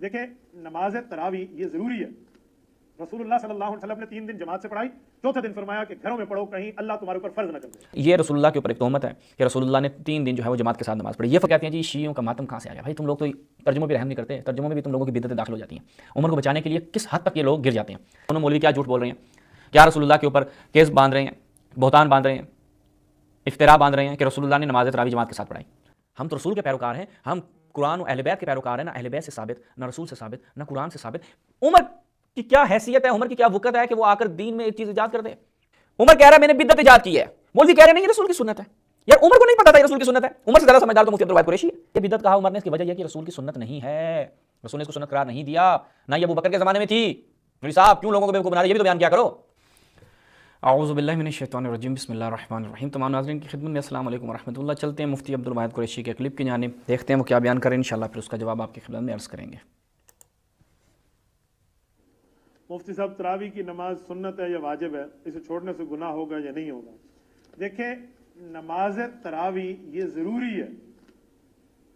دیکھیں نماز تراوی یہ ضروری ہے. رسول اللہ صلی اللہ علیہ وسلم نے 3 دن جماعت سے پڑھائی, چوتھے دن فرمایا کہ گھروں میں پڑھو, کہیں اللہ تمہارے اوپر فرض نہ کر دے. یہ رسول اللہ کے اوپر ایک تہمت ہے کہ رسول اللہ نے 3 دن جو ہے وہ جماعت کے ساتھ نماز پڑھی. یہ کہتے ہیں جی شیعوں کا ماتم کہاں سے آ گیا؟ بھائی تم لوگ تو ترجموں پہ رحم نہیں کرتے, ترجموں میں بھی تم لوگوں کی بدعتیں داخل ہو جاتی ہیں. عمر کو بچانے کے لیے کس حد تک یہ لوگ گر جاتے ہیں. انہوں مولوی کیا جھوٹ بول رہے ہیں, کیا رسول اللہ کے اوپر کیس باندھ رہے ہیں, بہتان باندھ رہے ہیں, افتراء باندھ رہے ہیں کہ رسول اللہ نے نماز تراویح جماعت کے ساتھ پڑھائی. ہم تو رسول کے پیروکار ہیں, ہم قرآن و اہل بیت کے پیروکار ہیں. نہ اہل بیت سے ثابت, نہ رسول سے ثابت, نہ قرآن سے ثابت. عمر کی کیا حیثیت ہے, عمر کی کیا وقت ہے کہ وہ آ کر دین میں ایک چیز ایجاد کر دے؟ عمر کہہ رہا ہے میں نے بدعت ایجاد کی ہے, مولوی کہہ رہے ہیں نہیں یہ رسول کی سنت ہے. یار عمر کو نہیں پتا تھا یہ رسول کی سنت ہے. عمر سے زیادہ سمجھدار تو مفتی عبدالوہاب قریشی ہے. یہ بدعت کہا عمر نے, اس کی وجہ یہ کہ رسول کی سنت نہیں ہے, رسول نے اس کو سنت قرار نہیں دیا, نہ یہ ابوبکر کے زمانے میں تھی. مولوی صاحب کیوں لوگوں کو بیوقوف بنا رہے, یہ بھی تو بیان کیا کرو. اعوذ باللہ من الشیطان الرجیم, بسم اللہ الرحمن الرحیم. تمام ناظرین کی خدمت میں السلام علیکم ورحمۃ اللہ. چلتے ہیں مفتی عبدالوہاب قریشی کے کلپ کی جانب, دیکھتے ہیں وہ کیا بیان کریں, انشاءاللہ پھر اس کا جواب آپ کی خدمت میں عرض کریں گے. مفتی صاحب تراوی کی نماز سنت ہے یا واجب ہے, اسے چھوڑنے سے گناہ ہوگا یا نہیں ہوگا؟ دیکھیں نماز تراوی یہ ضروری ہے.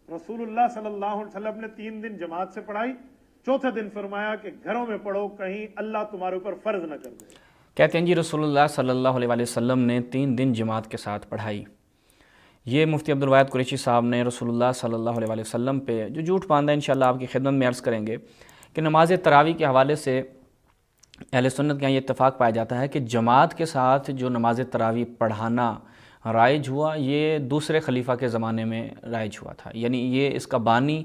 رسول اللہ صلی اللہ علیہ وسلم نے 3 دن جماعت سے پڑھائی, چوتھے دن فرمایا کہ گھروں میں پڑھو, کہیں اللہ تمہارے اوپر فرض نہ کر دے. کہتے ہیں جی رسول اللہ صلی اللہ علیہ وسلم نے 3 دن جماعت کے ساتھ پڑھائی. یہ مفتی عبدالوہاب قریشی صاحب نے رسول اللہ صلی اللہ علیہ وسلم پہ جو جھوٹ باندھا ہے, انشاءاللہ آپ کی خدمت میں عرض کریں گے کہ نماز تراویح کے حوالے سے اہل سنت کے یہاں یہ اتفاق پایا جاتا ہے کہ جماعت کے ساتھ جو نماز تراویح پڑھانا رائج ہوا, یہ دوسرے خلیفہ کے زمانے میں رائج ہوا تھا. یعنی یہ اس کا بانی,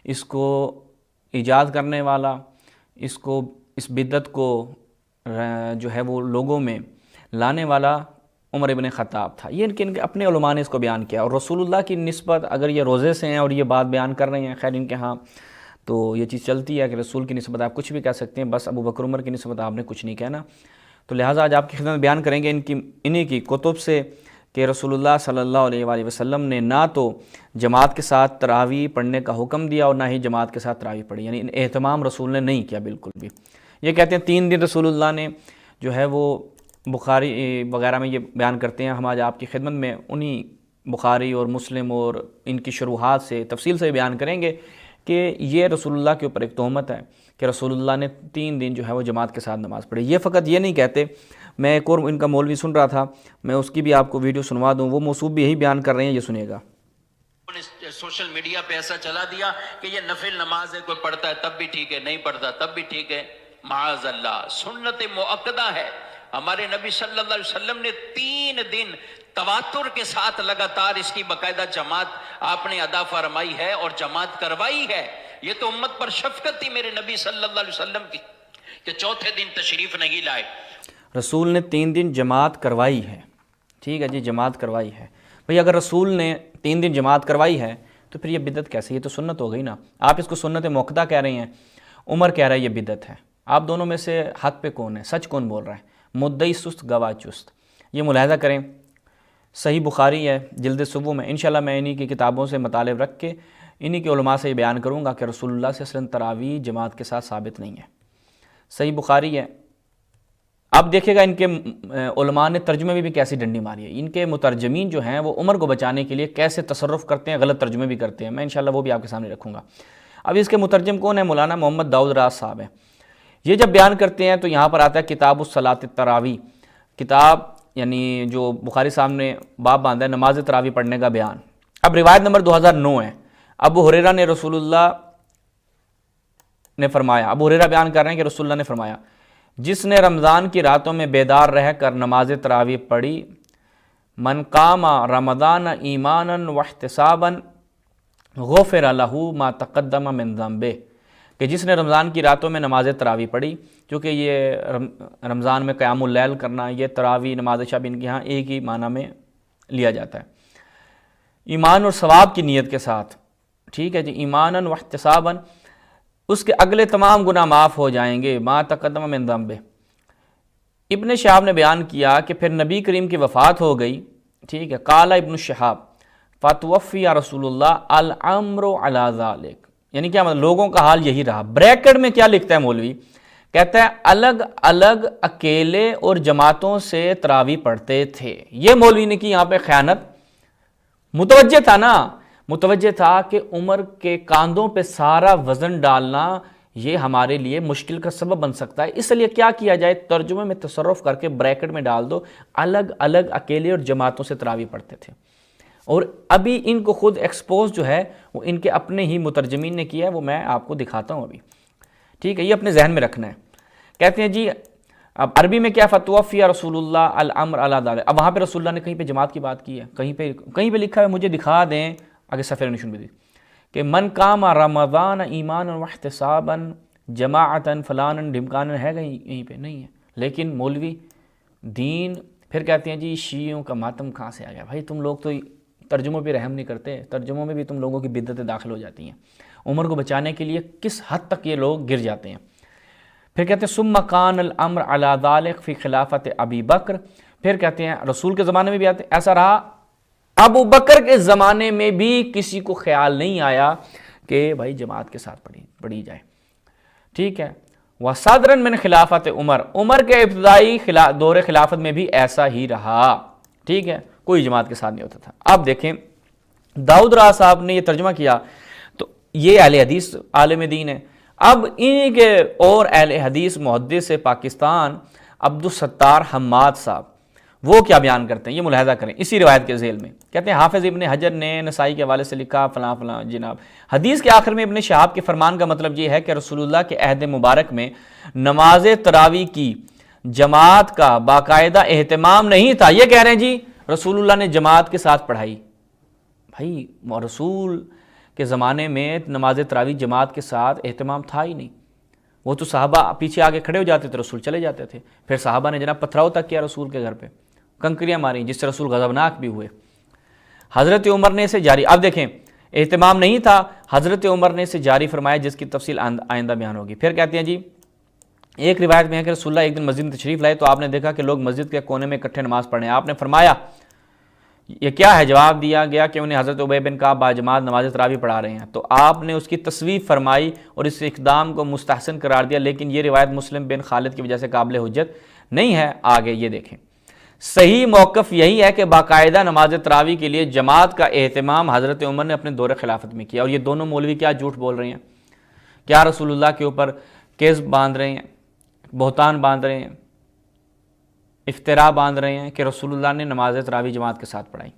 اس کو ایجاد کرنے والا, اس بدعت کو جو ہے وہ لوگوں میں لانے والا عمر ابن خطاب تھا. یہ ان کے اپنے علماء نے اس کو بیان کیا. اور رسول اللہ کی نسبت اگر یہ روزے سے ہیں اور یہ بات بیان کر رہے ہیں, خیر ان کے ہاں تو یہ چیز چلتی ہے کہ رسول کی نسبت آپ کچھ بھی کہہ سکتے ہیں, بس ابو بکر عمر کی نسبت آپ نے کچھ نہیں کہنا. تو لہٰذا آج آپ کی خدمت بیان کریں گے انہی کی کتب سے کہ رسول اللہ صلی اللہ علیہ وآلہ وسلم نے نہ تو جماعت کے ساتھ تراویح پڑھنے کا حکم دیا اور نہ ہی جماعت کے ساتھ تراویح پڑھی, یعنی اہتمام رسول نے نہیں کیا بالکل بھی. یہ کہتے ہیں 3 دن رسول اللہ نے جو ہے وہ بخاری وغیرہ میں یہ بیان کرتے ہیں. ہم آج آپ کی خدمت میں انہی بخاری اور مسلم اور ان کی شروحات سے تفصیل سے بیان کریں گے کہ یہ رسول اللہ کے اوپر ایک تہمت ہے کہ رسول اللہ نے 3 دن جو ہے وہ جماعت کے ساتھ نماز پڑھی. یہ فقط یہ نہیں کہتے, میں ایک اور ان کا مولوی سن رہا تھا, میں اس کی بھی آپ کو ویڈیو سنوا دوں, وہ موصوف بھی یہی بیان کر رہے ہیں, یہ سنیے گا. سوشل میڈیا پہ ایسا چلا دیا کہ یہ نفل نماز ہے, کوئی پڑھتا ہے تب بھی ٹھیک ہے, نہیں پڑھتا تب بھی ٹھیک ہے. معاذ اللہ, سنت مؤکدہ ہے. ہمارے نبی صلی اللہ علیہ وسلم نے 3 دن تواتر کے ساتھ لگاتار اس کی باقاعدہ جماعت آپ نے ادا فرمائی ہے اور جماعت کروائی ہے. یہ تو امت پر شفقت تھی میرے نبی صلی اللہ علیہ وسلم کی کہ چوتھے دن تشریف نہیں لائے. رسول نے 3 دن جماعت کروائی ہے, ٹھیک ہے جی, جماعت کروائی ہے. بھئی اگر رسول نے 3 دن جماعت کروائی ہے تو پھر یہ بدعت کیسے؟ یہ تو سنت ہو گئی نا. آپ اس کو سنت مؤکدہ کہہ رہے ہیں, عمر کہہ رہا ہے یہ بدعت ہے. آپ دونوں میں سے حق پہ کون ہے, سچ کون بول رہا ہے؟ مدعی سست گواہ چست. یہ ملاحظہ کریں, صحیح بخاری ہے جلد صبح میں, انشاءاللہ میں انہی کی کتابوں سے مطالب رکھ کے انہی کے علماء سے یہ بیان کروں گا کہ رسول اللہ سے اصلاً تراویح جماعت کے ساتھ ثابت نہیں ہے. صحیح بخاری ہے. اب دیکھیں گا ان کے علماء نے ترجمے میں بھی کیسی ڈنڈی ماری ہے. ان کے مترجمین جو ہیں وہ عمر کو بچانے کے لیے کیسے تصرف کرتے ہیں, غلط ترجمے بھی کرتے ہیں. میں انشاءاللہ وہ بھی آپ کے سامنے رکھوں گا. اب اس کے مترجم کون ہے؟ مولانا محمد داؤد راز صاحب ہیں. یہ جب بیان کرتے ہیں تو یہاں پر آتا ہے کتاب الصلاۃ التراویح, کتاب یعنی جو بخاری صاحب نے باب باندھا ہے نماز تراویح پڑھنے کا بیان. اب روایت نمبر 2009 ہے. ابو ہریرہ نے رسول اللہ نے فرمایا, ابو ہریرہ بیان کر رہے ہیں کہ رسول اللہ نے فرمایا, جس نے رمضان کی راتوں میں بیدار رہ کر نماز تراویح پڑھی, من قام رمضان ایمانا واحتسابا غفر لہ ما تقدم من ذنبہ, کہ جس نے رمضان کی راتوں میں نماز تراویح پڑھی, کیونکہ یہ رمضان میں قیام اللیل کرنا, یہ تراویح نماز شب ان کے ہاں ایک ہی معنی میں لیا جاتا ہے, ایمان اور ثواب کی نیت کے ساتھ, ٹھیک ہے جی, ایمانا واحتسابا, اس کے اگلے تمام گناہ معاف ہو جائیں گے. ما تقدم من ذنبہ. ابن شہاب نے بیان کیا کہ پھر نبی کریم کی وفات ہو گئی, ٹھیک ہے. قال ابن شہاب فتوفی رسول اللہ الامر علی ذلک, یعنی کیا مطلب, لوگوں کا حال یہی رہا. بریکٹ میں کیا لکھتا ہے مولوی, کہتا ہے الگ الگ اکیلے اور جماعتوں سے تراویح پڑھتے تھے. یہ مولوی نے کی یہاں پہ خیانت. متوجہ تھا نا, متوجہ تھا کہ عمر کے کاندھوں پہ سارا وزن ڈالنا یہ ہمارے لیے مشکل کا سبب بن سکتا ہے، اس لیے کیا کیا جائے، ترجمے میں تصرف کر کے بریکٹ میں ڈال دو، الگ الگ اکیلے اور جماعتوں سے تراویح پڑھتے تھے۔ اور ابھی ان کو خود ایکسپوز جو ہے وہ ان کے اپنے ہی مترجمین نے کیا ہے، وہ میں آپ کو دکھاتا ہوں ابھی، ٹھیک ہے، یہ اپنے ذہن میں رکھنا ہے۔ کہتے ہیں جی اب عربی میں کیا، فتوفی رسول اللہ الامر علی ذلک، اب وہاں پہ رسول اللہ نے کہیں پہ جماعت کی بات کی ہے، کہیں پہ لکھا ہے، مجھے دکھا دیں آگے صفحہ نشون بھی دی کہ من قام رمضان ایمانا واحتسابا جماعتا فلانا ڈھمکانا ہے، یہیں پہ نہیں ہے۔ لیکن مولوی دین پھر کہتے ہیں جی شیعوں کا ماتم کہاں سے آ گیا، بھائی تم لوگ تو ترجموں پہ رحم نہیں کرتے، ترجموں میں بھی تم لوگوں کی بدعتیں داخل ہو جاتی ہیں، عمر کو بچانے کے لیے کس حد تک یہ لوگ گر جاتے ہیں۔ پھر کہتے ہیں ثم کان الامر علی ذلک فی خلافت ابی بکر، پھر کہتے ہیں رسول کے زمانے میں بھی آتے ایسا رہا، ابو بکر کے زمانے میں بھی کسی کو خیال نہیں آیا کہ بھائی جماعت کے ساتھ پڑھی جائے، ٹھیک ہے۔ وصدرا من خلافت عمر، عمر کے ابتدائی دور خلافت میں بھی ایسا ہی رہا، ٹھیک ہے، کوئی جماعت کے ساتھ نہیں ہوتا تھا۔ اب دیکھیں داؤد راہ صاحب نے یہ ترجمہ کیا، تو یہ اہل حدیث عالم دین ہے۔ اب ان کے اور اہل حدیث محدث پاکستان عبدالستار حماد صاحب وہ کیا بیان کرتے ہیں، یہ ملاحظہ کریں اسی روایت کے ذیل میں۔ کہتے ہیں حافظ ابن حجر نے نسائی کے حوالے سے لکھا فلاں فلاں جناب، حدیث کے آخر میں ابن شہاب کے فرمان کا مطلب یہ ہے کہ رسول اللہ کے عہد مبارک میں نماز تراویح کی جماعت کا باقاعدہ اہتمام نہیں تھا۔ یہ کہہ رہے ہیں جی رسول اللہ نے جماعت کے ساتھ پڑھائی، بھائی رسول کے زمانے میں نماز تراویح جماعت کے ساتھ اہتمام تھا ہی نہیں، وہ تو صحابہ پیچھے آگے کھڑے ہو جاتے تھے، رسول چلے جاتے تھے۔ پھر صحابہ نے جناب پتھراؤ تک کیا رسول کے گھر پہ، کنکریاں ماری، جس سے رسول غضبناک بھی ہوئے۔ حضرت عمر نے اسے جاری، اب دیکھیں اہتمام نہیں تھا، حضرت عمر نے اسے جاری فرمایا، جس کی تفصیل آئندہ بیان ہوگی۔ پھر کہتے ہیں جی ایک روایت میں ہے کہ رسول اللہ ایک دن مسجد میں تشریف لائے تو آپ نے دیکھا کہ لوگ مسجد کے کونے میں اکٹھے نماز پڑھ رہے ہیں۔ آپ نے فرمایا یہ کیا ہے، جواب دیا گیا کہ انہیں حضرت ابی بن کعب باجماعت نماز تراویح پڑھا رہے ہیں، تو آپ نے اس کی تصویب فرمائی اور اس اقدام کو مستحسن قرار دیا، لیکن یہ روایت مسلم بن خالد کی وجہ سے قابل حجت نہیں ہے۔ آگے یہ دیکھیں صحیح موقف یہی ہے کہ باقاعدہ نماز تراویح کے لیے جماعت کا اہتمام حضرت عمر نے اپنے دور خلافت میں کیا، اور یہ دونوں مولوی کیا جھوٹ بول رہے ہیں، کیا رسول اللہ کے اوپر کذب باندھ رہے ہیں، بہتان باندھ رہے ہیں، افتراء باندھ رہے ہیں کہ رسول اللہ نے نماز تراویح جماعت کے ساتھ پڑھائی۔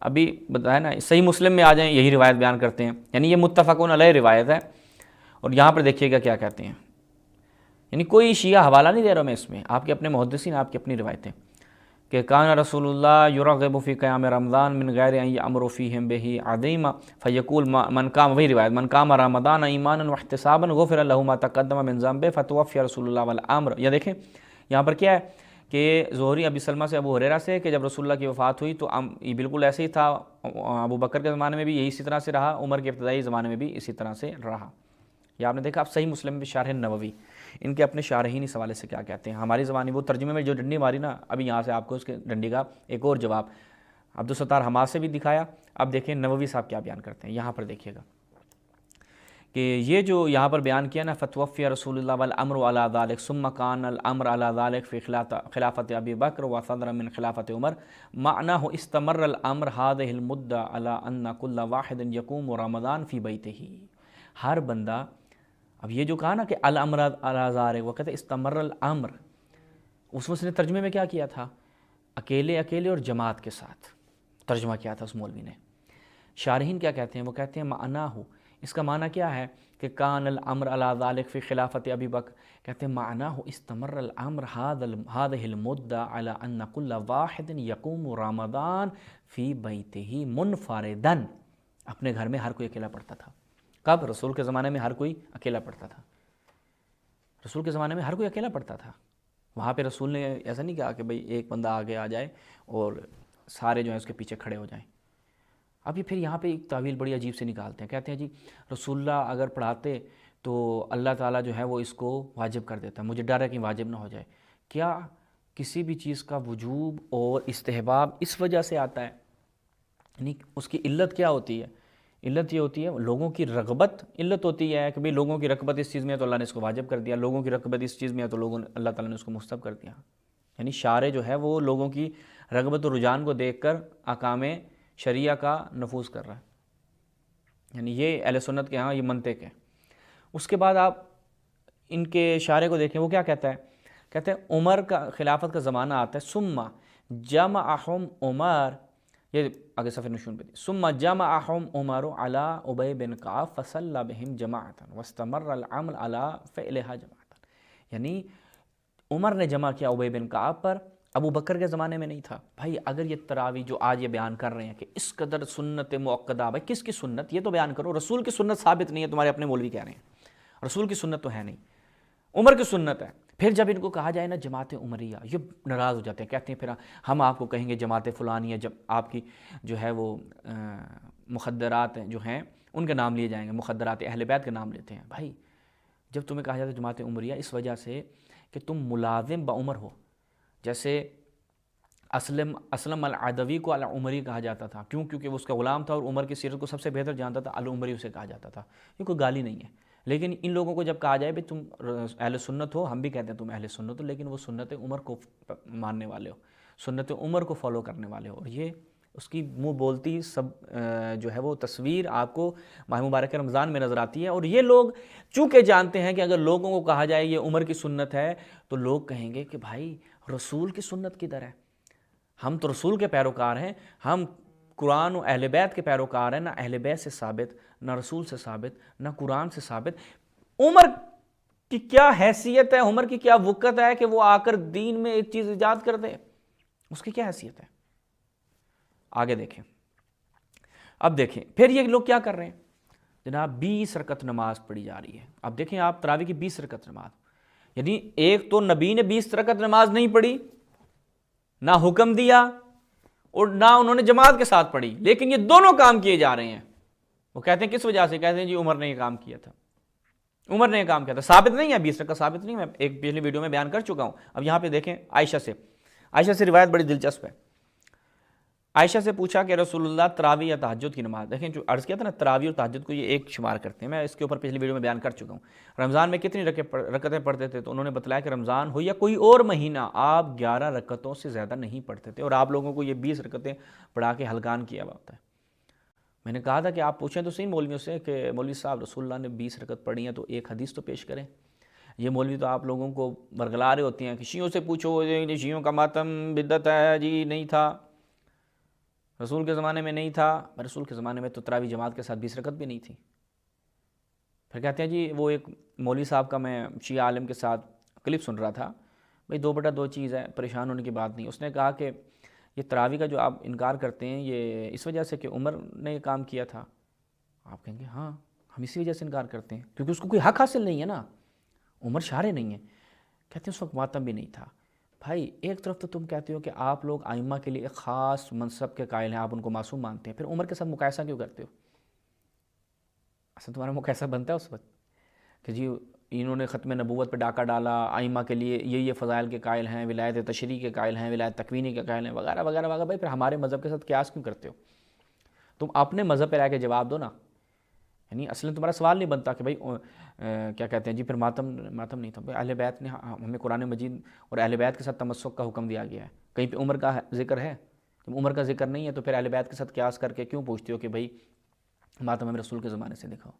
ابھی بتایا نا، صحیح مسلم میں آ جائیں یہی روایت بیان کرتے ہیں، یعنی یہ متفقون علیہ روایت ہے، اور یہاں پر دیکھیے گا کیا کہتے ہیں، یعنی کوئی شیعہ حوالہ نہیں دے رہا میں اس میں، آپ کے اپنے محدثین، آپ کی اپنی روایتیں، کہ کان رسول اللہ یرغب فی قیام رمضان من غیر ان یامر فیہم بہ عظیما فیقول من قام، وہی روایت، من قام رمضان ایمانا واحتسابا غفر لہ ما تقدم من ذنبہ فتوفی رسول اللہ والامر۔ یہ دیکھیں یہاں پر کیا ہے کہ زہری ابی سلمہ سے ابو ہریرہ سے کہ جب رسول اللہ کی وفات ہوئی تو یہ بالکل ایسے ہی تھا، ابو بکر کے زمانے میں بھی یہی اسی طرح سے رہا، عمر کے ابتدائی زمانے میں بھی اسی طرح سے رہا۔ یہ آپ نے دیکھا۔ اب صحیح مسلم بھی شارح نووی، ان کے اپنے شارحین اس حوالے سے کیا کہتے ہیں، ہماری زبانی وہ ترجمے میں جو ڈنڈی ماری نا، ابھی یہاں سے آپ کو اس کے ڈنڈی کا ایک اور جواب عبدالستار حماد سے بھی دکھایا۔ اب دیکھیں نووی صاحب کیا بیان کرتے ہیں، یہاں پر دیکھیے گا کہ یہ جو یہاں پر بیان کیا نا، فتوفی رسول اللہ والامر علی ذلک ثم کان الامر علی ذلک فی خلافت ابی بکر وصدر من خلافت عمر معناہ استمر الامر هذه المدہ علی ان کل واحد یقوم رمضان فی بیتہ، ہر بندہ، اب یہ جو کہا نا کہ الامر علی ذلک، وہ کہتے ہیں استمر الامر، اس نے ترجمے میں کیا کیا تھا، اکیلے اور جماعت کے ساتھ ترجمہ کیا تھا اس مولوی نے۔ شارحین کیا کہتے ہیں، وہ کہتے ہیں معناہ، اس کا معنی کیا ہے کہ کان الامر علی ذلک فی خلافت ابی بکر، کہتے ہیں معناہ استمر الامر هذه المدہ علی ان کل واحد یقوم رمضان فی بیتہ منفردا، اپنے گھر میں ہر کوئی اکیلا پڑھتا تھا۔ کب؟ رسول کے زمانے میں ہر کوئی اکیلا پڑھتا تھا، رسول کے زمانے میں ہر کوئی اکیلا پڑھتا تھا۔ وہاں پہ رسول نے ایسا نہیں کہا کہ بھئی ایک بندہ آگے آ جائے اور سارے جو ہیں اس کے پیچھے کھڑے ہو جائیں۔ اب یہ پھر یہاں پہ ایک تعویل بڑی عجیب سے نکالتے ہیں، کہتے ہیں جی رسول اللہ اگر پڑھاتے تو اللہ تعالیٰ جو ہے وہ اس کو واجب کر دیتا ہے، مجھے ڈر ہے کہ واجب نہ ہو جائے۔ کیا کسی بھی چیز کا وجوب اور استحباب اس وجہ سے آتا ہے، یعنی اس کی علت کیا ہوتی ہے؟ علت یہ ہوتی ہے لوگوں کی رغبت، علت ہوتی ہے کہ بھئی لوگوں کی رغبت اس چیز میں ہے تو اللہ نے اس کو واجب کر دیا، لوگوں کی رغبت اس چیز میں ہے تو اللہ تعالیٰ نے اس کو مستحب کر دیا۔ یعنی شارع جو ہے وہ لوگوں کی رغبت و رجحان کو دیکھ کر احکام شریعہ کا نفوذ کر رہا ہے۔ یعنی یہ اہل سنت کے ہاں یہ منطق ہے۔ اس کے بعد آپ ان کے اشارے کو دیکھیں، وہ کیا کہتا ہے؟ کہتے ہیں عمر کا خلافت کا زمانہ آتا ہے، ثم جمعہم عمر، یہ آگے صفحہ نشون پہ تھی، ثم جمعہم عمر علی ابی بن کعب فصلی بہم جماعتا واستمر العمل علی فعلها جماعتا، یعنی عمر نے جمع کیا ابی بن کعب پر، ابو بکر کے زمانے میں نہیں تھا۔ بھائی اگر یہ تراویح جو آج یہ بیان کر رہے ہیں کہ اس قدر سنت مؤکدہ، بھائی کس کی سنت؟ یہ تو بیان کرو، رسول کی سنت ثابت نہیں ہے، تمہارے اپنے مولوی کہہ رہے ہیں رسول کی سنت تو ہے نہیں، عمر کی سنت ہے۔ پھر جب ان کو کہا جائے نا جماعت عمریہ، یہ ناراض ہو جاتے ہیں، کہتے ہیں پھر ہم آپ کو کہیں گے جماعت فلانی ہے، جب آپ کی جو ہے وہ مخدرات جو ہیں ان کے نام لیے جائیں گے، مخدرات اہل بیت کے نام لیتے ہیں۔ بھائی جب تمہیں کہا جاتا ہے جماعت عمریہ، اس وجہ سے کہ تم ملازم بعمر ہو، جیسے اسلم العدوی کو العمری کہا جاتا تھا، کیونکہ وہ اس کا غلام تھا اور عمر کی سیرت کو سب سے بہتر جانتا تھا، العمری اسے کہا جاتا تھا۔ یہ کوئی گالی نہیں ہے، لیکن ان لوگوں کو جب کہا جائے بھائی تم اہل سنت ہو، ہم بھی کہتے ہیں تم اہل سنت ہو، لیکن وہ سنت عمر کو ماننے والے ہو، سنت عمر کو فالو کرنے والے ہو، اور یہ اس کی منہ بولتی سب جو ہے وہ تصویر آپ کو ماہ مبارک رمضان میں نظر آتی ہے۔ اور یہ لوگ چونکہ جانتے ہیں کہ اگر لوگوں کو کہا جائے یہ عمر کی سنت ہے تو لوگ کہیں گے کہ بھائی رسول کی سنت کدھر ہے؟ ہم تو رسول کے پیروکار ہیں، ہم قرآن و اہل بیت کے پیروکار ہیں، نہ اہل بیت سے ثابت، نہ رسول سے ثابت، نہ قرآن سے ثابت۔ عمر کی کیا حیثیت ہے، عمر کی کیا وقت ہے کہ وہ آ کر دین میں ایک چیز ایجاد کر دے؟ اس کی کیا حیثیت ہے؟ آگے دیکھیں، اب دیکھیں پھر یہ لوگ کیا کر رہے ہیں؟ جناب 20 رکعت نماز پڑھی جا رہی ہے۔ اب دیکھیں آپ تراویح کی 20 رکعت نماز، یعنی ایک تو نبی نے 20 رکعت نماز نہیں پڑھی، نہ حکم دیا اور نہ انہوں نے جماعت کے ساتھ پڑھی، لیکن یہ دونوں کام کیے جا رہے ہیں۔ وہ کہتے ہیں کس وجہ سے؟ کہتے ہیں جی عمر نے یہ کام کیا تھا، عمر نے یہ کام کیا تھا۔ ثابت نہیں ہے 20 رکعت، ثابت نہیں، میں ایک پچھلی ویڈیو میں بیان کر چکا ہوں۔ اب یہاں پہ دیکھیں عائشہ سے روایت بڑی دلچسپ ہے۔ عائشہ سے پوچھا کہ رسول اللہ تراویح یا تہجد کی نماز، دیکھیں جو عرض کیا تھا نا تراویح اور تہجد کو یہ ایک شمار کرتے ہیں، میں اس کے اوپر پچھلی ویڈیو میں بیان کر چکا ہوں۔ رمضان میں کتنی رکعتیں پڑھتے تھے؟ تو انہوں نے بتلایا کہ رمضان ہو یا کوئی اور مہینہ آپ 11 رکعتوں سے زیادہ نہیں پڑھتے تھے، اور آپ لوگوں کو یہ 20 رکعتیں پڑھا کے ہلکان کیا ہوا ہوتا ہے۔ میں نے کہا تھا کہ آپ پوچھیں تو صحیح مولویوں سے کہ مولوی صاحب رسول اللہ نے 20 رکعت پڑھی ہیں تو ایک حدیث تو پیش کریں۔ یہ مولوی تو آپ لوگوں کو برگلا رہے ہوتے ہیں کہ شیعوں سے پوچھو، شیعوں کا ماتم بدعت ہے جی، نہیں تھا، رسول کے زمانے میں نہیں تھا۔ رسول کے زمانے میں تو تراویح جماعت کے ساتھ 20 رکعت بھی نہیں تھی۔ پھر کہتے ہیں جی وہ ایک مولوی صاحب کا میں شیعہ عالم کے ساتھ کلپ سن رہا تھا، بھئی 2/2 چیز ہے، پریشان ہونے کی بات نہیں۔ اس نے کہا کہ یہ تراویح کا جو آپ انکار کرتے ہیں یہ اس وجہ سے کہ عمر نے یہ کام کیا تھا۔ آپ کہیں گے ہاں ہم اسی وجہ سے انکار کرتے ہیں کیونکہ اس کو کوئی حق حاصل نہیں ہے نا، عمر شارع نہیں ہے۔ کہتے ہیں اس وقت ماتم بھی نہیں تھا۔ بھائی ایک طرف تو تم کہتے ہو کہ آپ لوگ ائمہ کے لیے ایک خاص منصب کے قائل ہیں، آپ ان کو معصوم مانتے ہیں، پھر عمر کے ساتھ مقایسہ کیوں کرتے ہو؟ اصل تمہارا مقایسہ بنتا ہے اس وقت کہ جی انہوں نے ختم نبوت پہ ڈاکہ ڈالا، ائمہ کے لیے یہ فضائل کے قائل ہیں، ولایت تشریع کے قائل ہیں، ولایت تکوینی کے قائل ہیں، وغیرہ وغیرہ وغیرہ۔ بھائی پھر ہمارے مذہب کے ساتھ قیاس کیوں کرتے ہو؟ تم اپنے مذہب پہ رہ کے جواب دو نا، یعنی اصل تمہارا سوال نہیں بنتا کہ بھائی کیا کہتے ہیں جی پھر ماتم نہیں تھا۔ بھائی اہل بیت نے ہمیں قرآن مجید اور اہل بیت کے ساتھ تمسک کا حکم دیا گیا ہے، کہیں پہ عمر کا ذکر ہے؟ جب عمر کا ذکر نہیں ہے تو پھر اہل بیت کے ساتھ قیاس کر کے کیوں پوچھتے ہو کہ بھائی ماتم ہمیں رسول کے زمانے سے دکھاؤ؟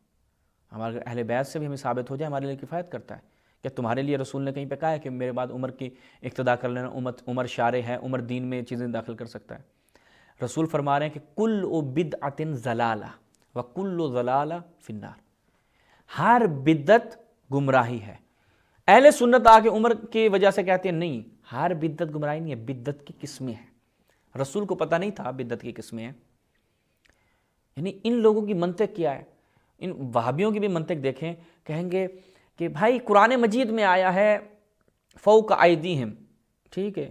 ہمارے اہل بیت سے بھی ہمیں ثابت ہو جائے ہمارے لیے کفایت کرتا ہے۔ کہ تمہارے لیے رسول نے کہیں پہ کہا ہے کہ میرے بعد عمر کی اقتدا کر لینا، عمر شارع ہے، عمر دین میں چیزیں داخل کر سکتا ہے؟ رسول فرما رہے ہیں کہ کل بدعۃ ضلالہ وکل ضلالہ فی النار، ہر بدعت گمراہی ہے۔ اہل سنت آ کے عمر کی وجہ سے کہتے ہیں نہیں، ہر بدعت گمراہی نہیں ہے، بدعت کی قسمیں ہیں۔ رسول کو پتہ نہیں تھا بدعت کی قسمیں ہیں۔ یعنی ان لوگوں کی منطق کیا ہے؟ ان وہابیوں کی بھی منطق دیکھیں، کہیں گے کہ بھائی قرآن مجید میں آیا ہے فوق ایدیہم، ٹھیک ہے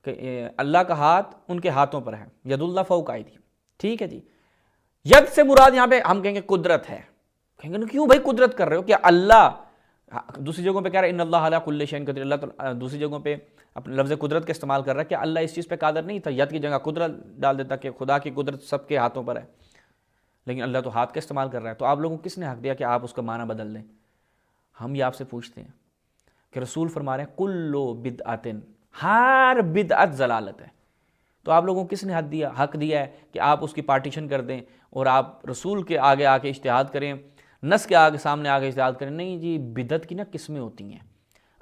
کہ اللہ کا ہاتھ ان کے ہاتھوں پر ہے، ید اللہ فوق ایدیہم، ٹھیک ہے جی۔ ید سے مراد یہاں پہ ہم کہیں گے قدرت ہے، کہیں گے کیوں بھائی قدرت کر رہے ہو؟ کہ اللہ دوسری جگہوں پہ کہہ رہا ہے ان اللہ علی کل شیء قدیر، اللہ دوسری جگہوں پہ اپنے لفظ قدرت کا استعمال کر رہا ہے کہ اللہ اس چیز پہ قادر نہیں تھا، ید کی جگہ قدرت ڈال دیتا کہ خدا کی قدرت سب کے ہاتھوں پر ہے، لیکن اللہ تو ہاتھ کا استعمال کر رہا ہے۔ تو آپ لوگوں کو کس نے حق دیا کہ آپ اس کا معنی بدل دیں؟ ہم یہ آپ سے پوچھتے ہیں کہ رسول فرما رہے ہیں کل بدعت، ہر بدعت ضلالت ہے۔ تو آپ لوگوں کو کس نے حق دیا ہے کہ آپ اس کی پارٹیشن کر دیں اور آپ رسول کے آگے آ کے اجتہاد کریں، نص کے سامنے آگے اجتہاد کریں؟ نہیں جی، بدعت کی نا قسمیں ہوتی ہیں،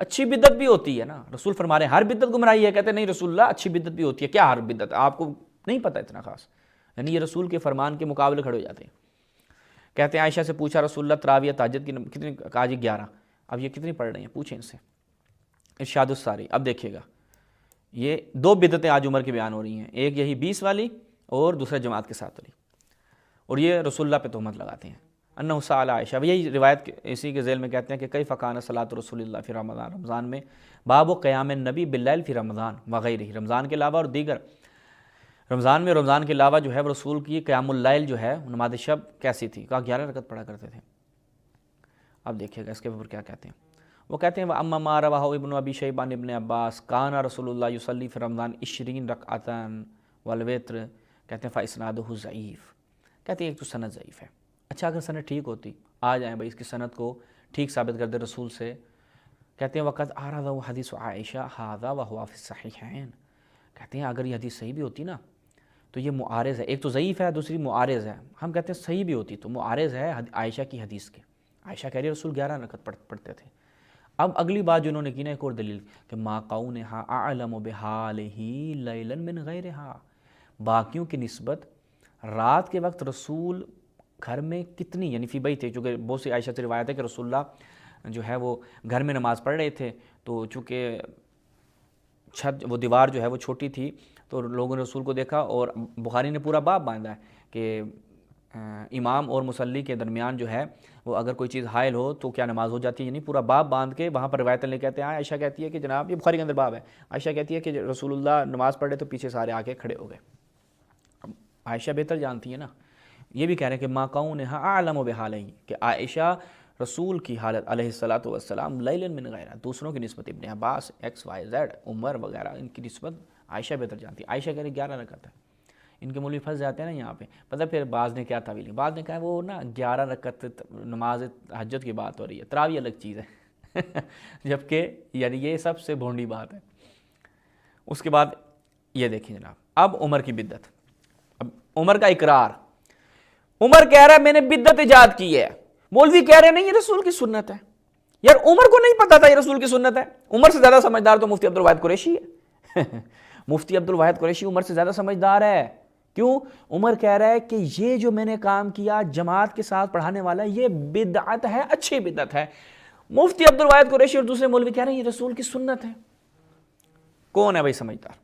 اچھی بدعت بھی ہوتی ہے نا، رسول فرما رہے ہیں ہر بدعت گمراہی ہے، کہتے ہیں نہیں رسول اللہ اچھی بدعت بھی ہوتی ہے، کیا ہر بدعت؟ آپ کو نہیں پتہ اتنا خاص، یعنی یہ رسول کے فرمان کے مقابلے کھڑے ہو جاتے ہیں۔ کہتے ہیں عائشہ سے پوچھا رسول اللہ تراویح تہجد کی کتنی؟ کہا جی 11۔ اب یہ کتنی پڑھ رہی ہیں پوچھیں ان سے۔ ارشاد الساری، اب دیکھیے گا یہ 2 بدعتیں آج عمر کی بیان ہو رہی ہیں، ایک یہی 20 والی اور دوسرا جماعت کے ساتھ والی، اور یہ رسول اللہ پہ تہمت لگاتے ہیں۔ انہ سأل عائشہ، یہی روایت اسی کے ذیل میں کہتے ہیں کہ کیف کان صلاۃ رسول اللہ فی رمضان، رمضان میں باب و قیام النبی باللیل فی رمضان وغیرہ، رمضان کے علاوہ اور دیگر رمضان میں، رمضان کے علاوہ جو ہے وہ رسول کی قیام اللیل جو ہے نماز شب کیسی تھی؟ کہا 11 رکعت پڑھا کرتے تھے۔ اب دیکھیے گا اس کے اوپر کیا کہتے ہیں، وہ کہتے ہیں وَأَمَّا مَا رَوَاهُ ابن ابی شیبان ابن عباس کان رسول اللہ یصلی فی رمضان 20 رکعتاً والوتر، کہتے ہیں فاسنادہ ضعیف، کہتے ہیں ایک تو سند ضعیف ہے۔ اچھا اگر سند ٹھیک ہوتی، آ جائیں بھائی اس کی سند کو ٹھیک ثابت کر دے رسول سے، کہتے ہیں وقت آرادہ حدیث عائشہ ھذا وہو فی الصحیحین، کہتے ہیں اگر یہ حدیث صحیح بھی ہوتی نا تو یہ معارض ہے، ایک تو ضعیف ہے دوسری معارض ہے، ہم کہتے ہیں صحیح بھی ہوتی تو معارض ہے عائشہ کی حدیث کے۔ عائشہ کہہ رہی ہے رسول 11 رکعت پڑھتے تھے۔ اب اگلی بات جو انہوں نے کی نا ایک اور دلیل کہ ما قونھا اعلم بحالہ لیلا من غیرھا، باقیوں کی نسبت رات کے وقت رسول گھر میں کتنی یعنی فی بیت تھے، چونکہ بہت سی عائشہ سے روایت ہے کہ رسول اللہ جو ہے وہ گھر میں نماز پڑھ رہے تھے، تو چونکہ چھت وہ دیوار جو ہے وہ چھوٹی تھی تو لوگوں نے رسول کو دیکھا، اور بخاری نے پورا باب باندھا ہے کہ امام اور مصلی کے درمیان جو ہے وہ اگر کوئی چیز حائل ہو تو کیا نماز ہو جاتی ہے، یعنی پورا باب باندھ کے وہاں پر روایت لے کہتے ہیں عائشہ کہتی ہے کہ جناب یہ بخاری کے اندر باب ہے، عائشہ کہتی ہے کہ رسول اللہ نماز پڑھ رہے تو پیچھے سارے آ کے کھڑے ہو گئے۔ اب عائشہ بہتر جانتی ہے نا، یہ بھی کہہ رہے ہیں کہ ما قونھا اعلم بحالہ، کہ عائشہ رسول کی حالت علیہ الصلوۃ والسلام لیلا من غیرہ، دوسروں کی نسبت ابن عباس ایکس وائی زیڈ عمر وغیرہ ان کی نسبت عائشہ بہتر جانتی ہے۔ عائشہ کہہ رہی 11 رکعت ہے، ان کے مولوی پھنس جاتے ہیں نا یہاں پہ، پتہ پھر بعض نے کیا تعویل، بعض نے کہا وہ نا 11 رکعت نماز تہجد کی بات ہو رہی ہے، تراویح الگ چیز ہے جبکہ یعنی یہ سب سے بھونڈی بات ہے۔ اس کے بعد یہ دیکھیں جناب، اب عمر کی بدعت، اب عمر کا اقرار، عمر کہہ رہا ہے میں نے بدعت ایجاد کی ہے، مولوی کہہ رہے ہیں نہیں یہ رسول کی سنت ہے۔ یار عمر کو نہیں پتا تھا یہ رسول کی سنت ہے؟ عمر سے زیادہ سمجھدار تو مفتی عبدالواحد قریشی ہے مفتی عبدالواحد قریشی عمر سے زیادہ سمجھدار ہے۔ کیوں؟ عمر کہہ رہا ہے کہ یہ جو میں نے کام کیا جماعت کے ساتھ پڑھانے والا یہ بدعت ہے، اچھی بدعت ہے۔ مفتی عبدالواحد قریشی اور دوسرے مولوی کہہ رہے ہیں یہ رسول کی سنت ہے۔ کون ہے بھائی سمجھدار؟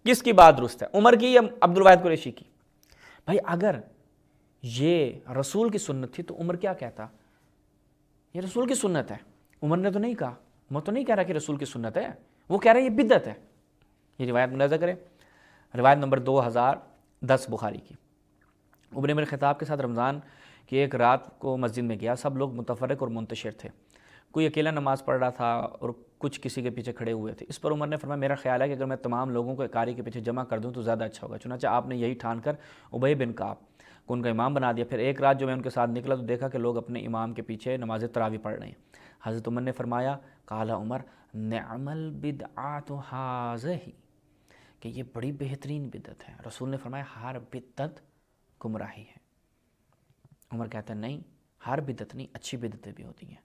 کس کی بات درست ہے، عمر کی یا عبدالواحد قریشی کی؟ بھائی اگر یہ رسول کی سنت تھی تو عمر کیا کہتا؟ یہ رسول کی سنت ہے۔ عمر نے تو نہیں کہا، عمر تو نہیں کہہ رہا کہ رسول کی سنت ہے، وہ کہہ رہا ہے یہ بدعت ہے۔ یہ روایت ملاحظہ کریں، روایت نمبر 2010 بخاری کی۔ عمر بن الخطاب کے ساتھ رمضان کی ایک رات کو مسجد میں گیا، سب لوگ متفرق اور منتشر تھے، کوئی اکیلا نماز پڑھ رہا تھا اور کچھ کسی کے پیچھے کھڑے ہوئے تھے۔ اس پر عمر نے فرمایا میرا خیال ہے کہ اگر میں تمام لوگوں کو قاری کے پیچھے جمع کر دوں تو زیادہ اچھا ہوگا، چنانچہ آپ نے یہی ٹھان کر ابی بن کعب کو ان کا امام بنا دیا۔ پھر ایک رات جو میں ان کے ساتھ نکلا تو دیکھا کہ لوگ اپنے امام کے پیچھے نماز تراویح پڑھ رہے ہیں۔ حضرت عمر نے فرمایا قال عمر نعم البدعۃ ھذہ، کہ یہ بڑی بہترین بدعت ہے۔ رسول نے فرمایا ہر بدعت گمراہی ہے۔ عمر کہتا ہے نہیں، ہر بدعت نہیں، اچھی بدعتیں بھی ہوتی ہیں۔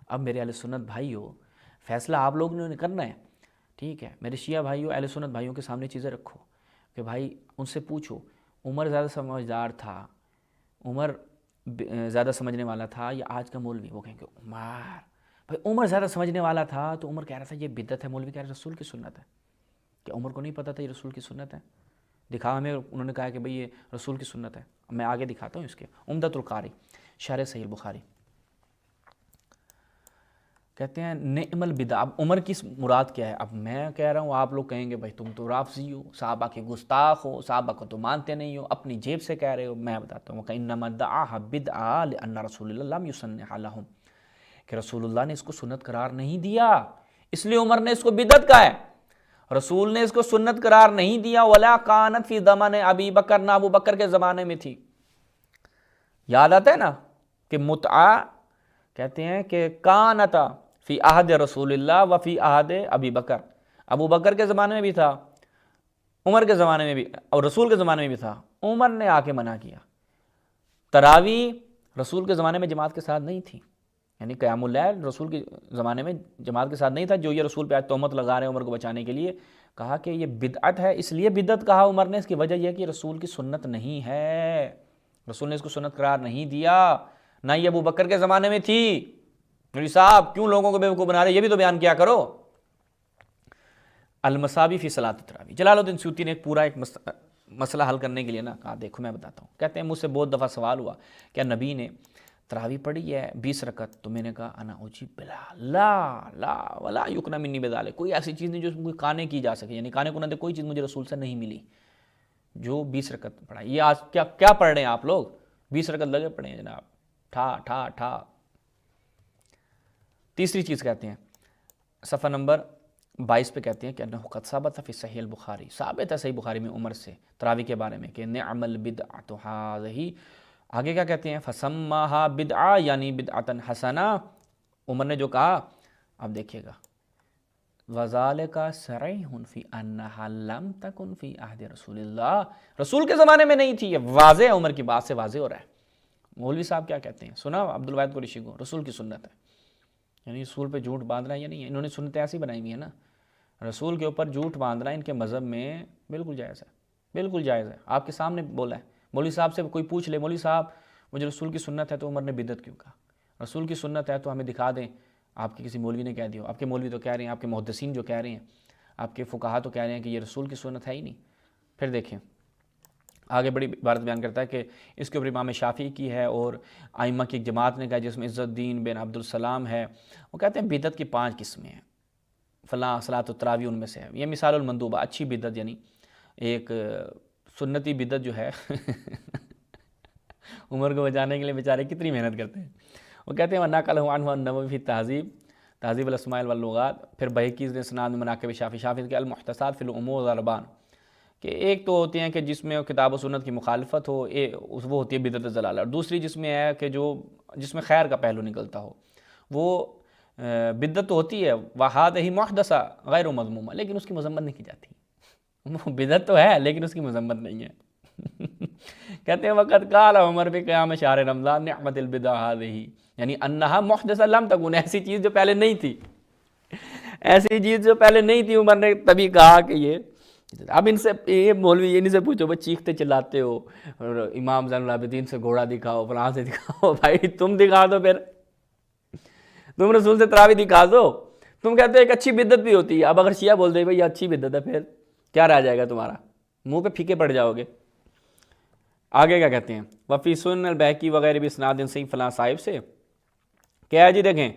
اب میرے اہل سنت بھائیو، فیصلہ آپ لوگوں نے کرنا ہے، ٹھیک ہے؟ میرے شیعہ بھائیو، اہل سنت بھائیوں کے سامنے چیزیں رکھو کہ بھائی ان سے پوچھو عمر زیادہ سمجھدار تھا، عمر زیادہ سمجھنے والا تھا یا آج کا مولوی؟ وہ کہیں گے عمر، بھائی عمر زیادہ سمجھنے والا تھا تو عمر کہہ رہا تھا یہ بدعت ہے، مولوی کہہ رہا ہے رسول کی سنت ہے۔ کہ عمر کو نہیں پتہ تھا یہ رسول کی سنت ہے؟ دکھا ہمیں، انہوں نے کہا کہ بھئی یہ رسول کی سنت ہے۔ میں آگے دکھاتا ہوں اس کے، عمدۃ القاری شرح صحیح البخاری کہتے ہیں نعم البدع۔ اب عمر کی مراد کیا ہے؟ اب میں کہہ رہا ہوں، آپ لوگ کہیں گے بھائی تم تو رافضی ہو، صحابہ کے گستاخ ہو، صحابہ کو تو مانتے نہیں ہو، اپنی جیب سے کہہ رہے ہو۔ میں بتاتا ہوں انما دعاها بدعہ لان رسول اللہ لم یسنها لهم، کہ رسول اللہ نے اس کو سنت قرار نہیں دیا، اس لیے عمر نے اس کو بدعت کہا ہے۔ رسول نے اس کو سنت قرار نہیں دیا، ولا کانت فی زمانے ابی بکر، نہ ابو بکر کے زمانے میں تھی۔ یاد آتا ہے نا کہ متعہ کہتے ہیں کہ کانت فی عہد رسول اللہ و فی عہد ابی بکر، ابو بکر کے زمانے میں بھی تھا عمر کے زمانے میں بھی اور رسول کے زمانے میں بھی تھا، عمر نے آ کے منع کیا۔ تراوی رسول کے زمانے میں جماعت کے ساتھ نہیں تھی، یعنی قیام اللیل رسول کے زمانے میں جماعت کے ساتھ نہیں تھا۔ جو یہ رسول پہ آج تہمت لگا رہے ہیں عمر کو بچانے کے لیے، کہا کہ یہ بدعت ہے، اس لیے بدعت کہا عمر نے، اس کی وجہ یہ ہے کہ رسول کی سنت نہیں ہے، رسول نے اس کو سنت قرار نہیں دیا، نہ یہ ابو بکر کے زمانے میں تھی۔ مولوی صاحب کیوں لوگوں کو بیوقوف بنا رہے، یہ بھی تو بیان کیا کرو۔ المصابی فی صلاۃ التراویح، جلال الدین سیوطی نے پورا ایک مسئلہ حل کرنے کے لیے نا کہا، دیکھو میں بتاتا ہوں، کہتے ہیں مجھ سے بہت دفعہ سوال ہوا کیا نبی نے تراویح پڑھی ہے 20 رکعت؟ تو میں نے کہا انا اجیب بلا لا لا ولا یقنا منی بذالک، کوئی ایسی چیز نہیں جو کوئی کانے کی جا سکے، یعنی کانے کو نہ کوئی چیز مجھے رسول سے نہیں ملی جو 20 رکعت پڑھا۔ یہ آج کیا پڑھ رہے ہیں آپ لوگ؟ 20 رکعت لگے پڑھے ہیں جناب، ٹھا ٹھا ٹھا۔ تیسری چیز کہتے ہیں صفحہ نمبر 22 پہ کہتے ہیں کہ انہ قد ثبت فی صحیح البخاری، ثابت ہے صحیح بخاری میں عمر سے تراویح کے بارے میں کہ نعم البدعۃ ھذہ، آگے کیا کہتے ہیں فسماھا بدعہ یعنی بدعۃ حسنہ، عمر نے جو کہا اب دیکھیے گا وذالک صریح فی انھا لم تکن فی عہد رسول اللہ، رسول کے زمانے میں نہیں تھی، یہ واضح ہے، عمر کی بات سے واضح ہو رہا ہے۔ مولوی صاحب کیا کہتے ہیں سنا عبدالواحد قریشی کو، رسول کی سنت ہے، یعنی رسول پہ جھوٹ باندھنا ہے یا نہیں ہے، انہوں نے سنتیں ایسی بنائی ہوئی ہیں نا، رسول کے اوپر جھوٹ باندھنا ان کے مذہب میں بالکل جائز ہے، بالکل جائز ہے، آپ کے سامنے بولا ہے۔ مولوی صاحب سے کوئی پوچھ لے مولوی صاحب مجھے رسول کی سنت ہے تو عمر نے بدعت کیوں کہا؟ رسول کی سنت ہے تو ہمیں دکھا دیں، آپ کے کسی مولوی نے کہہ دیا، آپ کے مولوی تو کہہ رہے ہیں، آپ کے محدثین جو کہہ رہے ہیں، آپ کے فقہا تو کہہ رہے ہیں کہ یہ رسول کی سنت ہے ہی نہیں۔ پھر دیکھیں آگے بڑی عبارت بیان کرتا ہے کہ اس کے اوپر امام شافعی کی ہے اور ائمہ کی ایک جماعت نے کہا جس میں عزت الدین بن عبد السلام ہے، وہ کہتے ہیں بدعت کی 5 قسمیں ہیں، فلاں صلاۃ التراویح ان میں سے ہے۔ یہ مثال المندوبہ، اچھی بدعت، یعنی ایک سنتی بدعت جو ہے عمر کو بچانے کے لیے بیچارے کتنی محنت کرتے ہیں۔ وہ کہتے ہیں وَنَقَلَهُ عَنْهُ النَّوَوِي فِي تہذیب الاسماء واللغات، پھر بہقی نے سناد مناقب شافعی کے المحدثات فی الامور والاربان، کہ ایک تو ہوتے ہیں کہ جس میں کتاب و سنت کی مخالفت ہو، وہ ہوتی ہے بدعت ضلالہ، اور دوسری جس میں ہے کہ جس میں خیر کا پہلو نکلتا ہو، وہ بدعت تو ہوتی ہے وَهَذِهِ مُحْدَثَةٌ غیر مذمومہ، لیکن اس کی مذمت نہیں کی جاتی۔ وہ بدعت تو ہے لیکن اس کی مذمت نہیں ہے۔ کہتے ہیں وقت قال عمر بے قیام شہر رمضان نعمت البدع هذه، یعنی انہا محدثہ لم تکن، ایسی چیز جو پہلے نہیں تھی، ایسی چیز جو پہلے نہیں تھی، عمر نے تبھی کہا کہ یہ۔ اب ان سے یہ مولوی ان سے پوچھو بھائی چیختے چلاتے ہو، اور امام زین العابدین سے گھوڑا دکھاؤ، فلاں سے دکھاؤ، بھائی تم دکھا دو، پھر تم رسول سے تراویح دکھا دو، تم کہتے ہو ایک اچھی بدعت بھی ہوتی ہے، اب اگر شیعہ بول دے بھائی یہ اچھی بدعت ہے، پھر کیا رہ جائے گا تمہارا، منہ پہ پھیکے پڑ جاؤ گے۔ آگے کیا کہتے ہیں وفی سنن البیہقی وغیرہ بھی اسناد صحیح فلاں صاحب سے، کیا ہے جی دیکھیں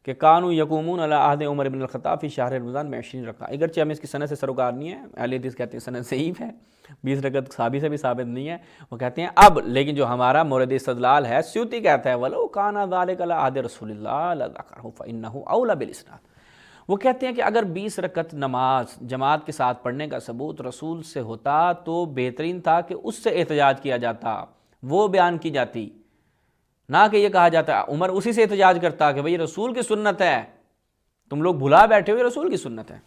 کہ کانوا یقومون علی عہد عمر بن الخطاب فی شہر رمضان میں 20 رکعت، اگرچہ ہمیں اس کی سند سے سروکار نہیں ہے، اہل حدیث کہتے ہیں سند صحیح ہے، 20 رکعت صحابی سے بھی ثابت نہیں ہے، وہ کہتے ہیں اب لیکن جو ہمارا مورد استدلال ہے، سیوطی کہتا ہے وَلَوْ كَانَ ذَلِكَ عَلَىٰ عَهْدِ رسول اللہ لَذَكَرَهُ فَإِنَّهُ أَوْلَىٰ بِالْإِسْنَادِ، وہ کہتے ہیں کہ اگر 20 رکعت نماز جماعت کے ساتھ پڑھنے کا ثبوت رسول سے ہوتا تو بہترین تھا کہ اس سے احتجاج کیا جاتا، وہ بیان کی جاتی، نہ کہ یہ کہا جاتا عمر اسی سے احتجاج کرتا کہ بھئی رسول کی سنت ہے، تم لوگ بھلا بیٹھے ہوئے رسول کی سنت ہے،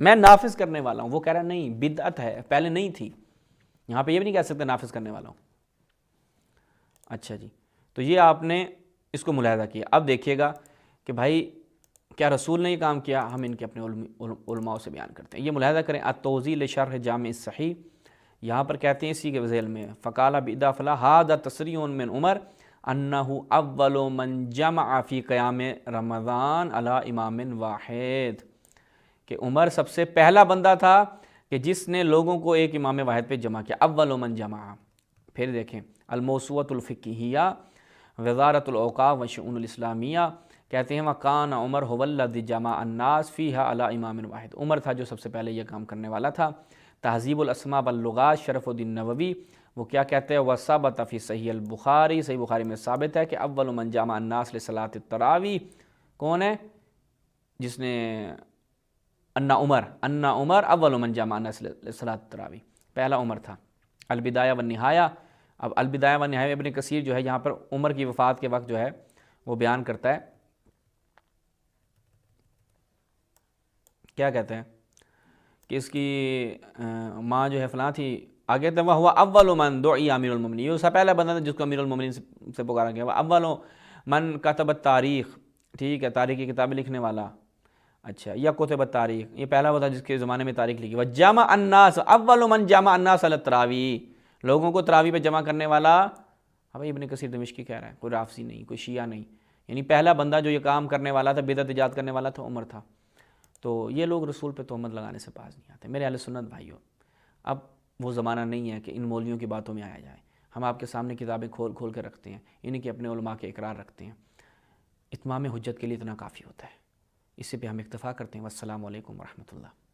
میں نافذ کرنے والا ہوں، وہ کہہ رہا نہیں بدعت ہے، پہلے نہیں تھی، یہاں پہ یہ بھی نہیں کہہ سکتے نافذ کرنے والا ہوں۔ اچھا جی، تو یہ آپ نے اس کو ملاحظہ کیا۔ اب دیکھیے گا کہ بھائی کیا رسول نے یہ کام کیا، ہم ان کے اپنے علماء سے بیان کرتے ہیں۔ یہ ملاحظہ کریں التوضیح لشرح جامع الصحیح، یہاں پر کہتے ہیں اسی کے ذیل میں فقال بإضافة فلا هذا تصریح من عمر انه اول من جمع فی قیام رمضان علی امام واحد، کہ عمر سب سے پہلا بندہ تھا کہ جس نے لوگوں کو ایک امام واحد پہ جمع کیا، اول من جمع۔ پھر دیکھیں الموسوعۃ الفقہیہ وزارت الاوقاف والشؤون الاسلامیہ، کہتے ہیں وکان عمر هو الذی جمع الناس فیہا علی امام واحد، عمر تھا جو سب سے پہلے یہ کام کرنے والا تھا۔ تہذیب الاسماء واللغات شرف الدین نووی، وہ کیا کہتے ہیں وثبت فی صحیح البخاری، صحیح بخاری میں ثابت ہے کہ اول من جمع الناس لصلاۃ التراویح کون ہے، جس نے ان عمر اول من جمع الناس لصلاۃ التراویح، پہلا عمر تھا۔ البدایہ والنہایہ، اب البدایہ والنہایہ ابن کثیر جو ہے یہاں پر عمر کی وفات کے وقت جو ہے وہ بیان کرتا ہے، کیا کہتے ہیں کہ اس کی ماں جو ہے فلاں تھی، آگے تو وہ اول من دعی امیر المومنین، یہ اس سے پہلا بندہ تھا جس کو امیر المومنین سے پکارا گیا، وہ اول من کتب التاریخ، ٹھیک ہے، تاریخ کی کتابیں لکھنے والا، اچھا، یا کتب التاریخ، یہ پہلا وہ تھا جس کے زمانے میں تاریخ لکھی، وجمع الناس، اول من جمع الناس علی التراویح، لوگوں کو تراویح پہ جمع کرنے والا، بھائی ابن کثیر دمشقی کہہ رہا ہے، کوئی رافضی نہیں، کوئی شیعہ نہیں، یعنی پہلا بندہ جو یہ کام کرنے والا تھا، بدعت ایجاد کرنے والا تھا، عمر تھا۔ تو یہ لوگ رسول پہ تہمت لگانے سے باز نہیں آتے۔ میرے اہل سنت بھائیوں، اب وہ زمانہ نہیں ہے کہ ان مولویوں کی باتوں میں آیا جائے، ہم آپ کے سامنے کتابیں کھول کھول کے رکھتے ہیں، انہیں کے اپنے علماء کے اقرار رکھتے ہیں، اتمام حجت کے لیے اتنا کافی ہوتا ہے، اسی پہ ہم اکتفا کرتے ہیں۔ والسلام علیکم ورحمۃ اللہ۔